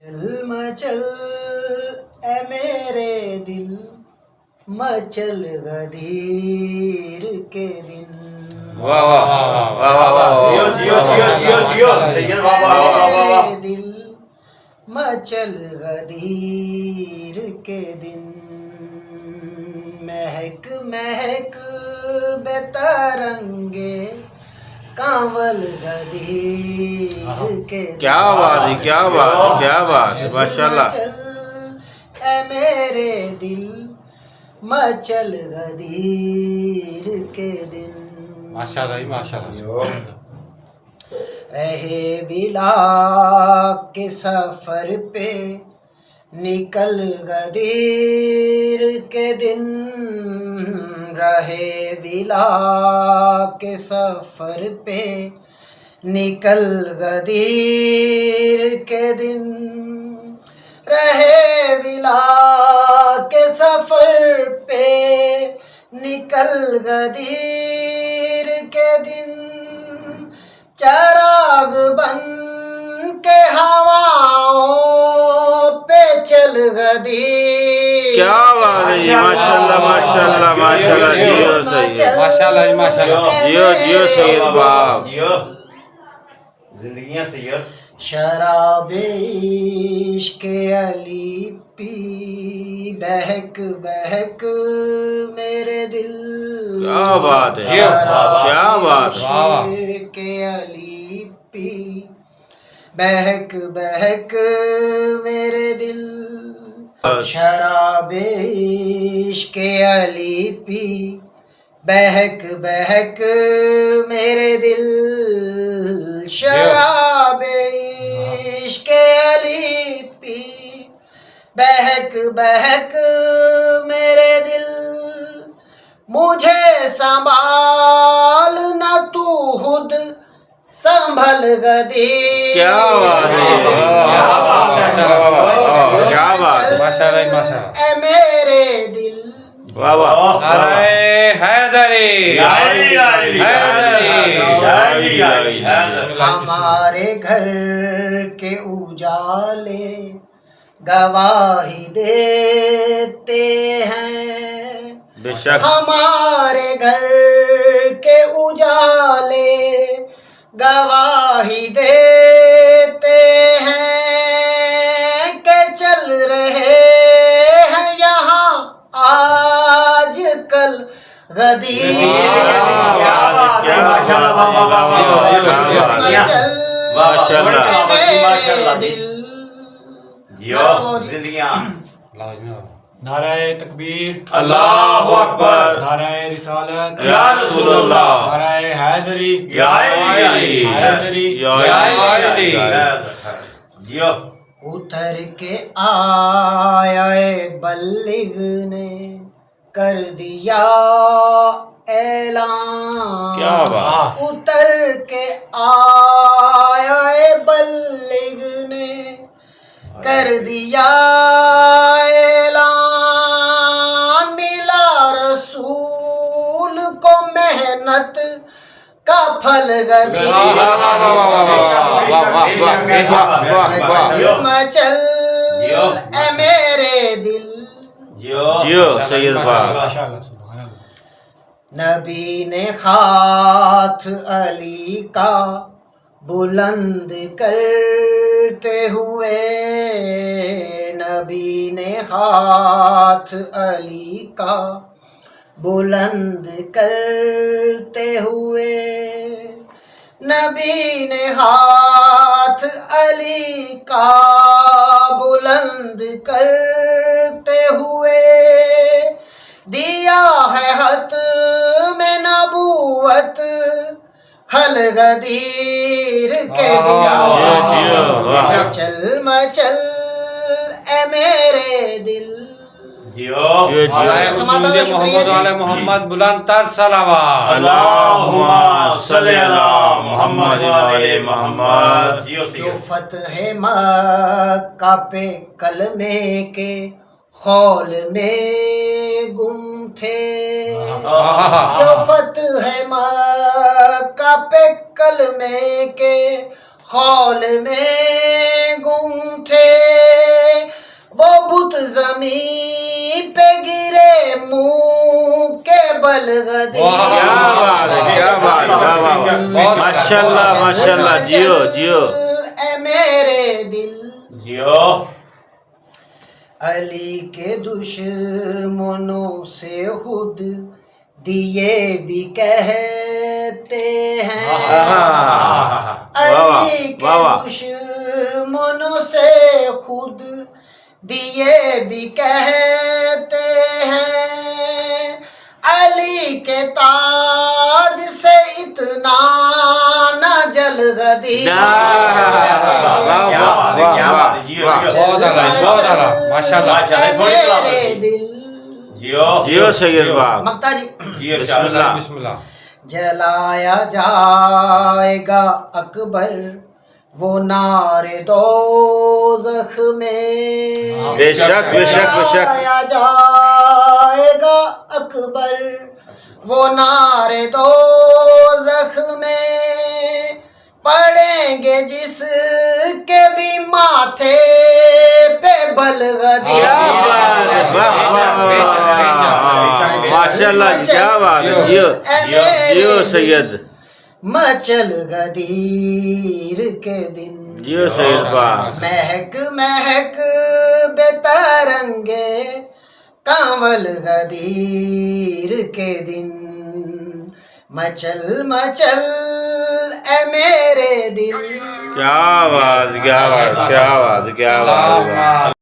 چل مچل اے میرے دل مچل غدیر کے دن واہ واہ واہ واہ واہ دل مچل غدیر کے دن مہک مہک بے ترنگے کانول غدیر کے دن کیا بات ہے کیا بات ہے کیا بات ہے ماشاء اللہ مچل اے میرے دل مچل غدیر کے دن ماشاء اللہ ماشاء اللہ رہے بلا کے سفر پہ نکل غدیر کے دن رہے بلا کے سفر پہ نکل غدیر کے دن رہے بلا کے سفر پہ نکل غدیر کے دن چراغ بن کے ہواؤں پہ چل غدیر کیا بات ہے جی ماشاء اللہ ماشاء اللہ ماشاء اللہ جیو سید ماشاء اللہ ماشاء اللہ جیو جیو سید باپ زندگیاں سید شراب عشق علی پی بہک بہک میرے دل کیا بات ہے کیا بات ہے عشق علی پی بہک بہک میرے دل شراب عشق علی پی بہک بہک میرے دل شراب عشق علی پی بہک بہک میرے دل مجھے سنبھال نہ تو خود سنبھل غدیر کیا بات ہے کیا بات ہے ماشاء اللہ ماشاء اللہ اے میرے دل واہ واہ نعرہ حیدری حیدری ہمارے گھر کے اجالے گواہی دیتے ہیں بے شک ہمارے گھر کے اجالے گواہی دیتے ہیں کہ چل رہے ہیں یہاں آج کل غدیر زندگیاں نعرہ تکبیر اللہ اکبر نعرہ رسالت یا رسول اللہ نعرہ حیدری یا علی حیدری یا علی جیو اتر کے آیا بلغ نے کر دیا اعلان کیا بات اتر کے آیا بلغ نے کر دیا اعلان ملا رسول کو محنت کا پھل غدیر مچل اے میرے دل جیو سید باپ ماشاء اللہ سبحان اللہ نبی نے ہاتھ علی کا بلند کرتے ہوئے نبی نے ہاتھ علی کا بلند کرتے ہوئے نبی نے ہاتھ علی کا بلند کرتے ہوئے دیا ہے حت میں نبوت حل غدیر کے دن چل مچل اے میرے دل محمد علی محمد بلند تر صلوات اللہم صلی علی محمد علی محمد جو فتح مکہ پہ کلمے کے خول میں گم تھے جو فتح مکہ پہ کلمے کے خول میں گم تھے زمین پہ گرے منہ کے بل غدیر کیا بات ہے کیا بات کیا بات ماشاءاللہ ماشاءاللہ جیو جیو اے میرے دل جیو علی کے دشمنوں سے خود دیے بھی کہتے ہیں علی کے دشمنوں سے خود دیے بھی کہتے ہیں علی کے تاج سے اتنا نہ جل غدیر بہت اعلیٰ ماشاءاللہ میرے دل جیو جیو سید باغ مکتا جی جیو بسم شاہ اللہ بسم اللہ جلایا جائے گا اکبر وہ نار دوزخ میں بے شک بے شک بے شک جلایا جائے گا اکبر وہ نار دوزخ میں پڑیں گے جس کے بھی ماتھے پہ بلغدیر ماشاءاللہ کیا بات ہے جیو جیو سید مچل غدیر کے دن جیو سید باغ مہک مہک بے ترنگے کانول غدیر کے دن مچل مچل اے میرے دل کیا بات کیا بات کیا بات کیا بات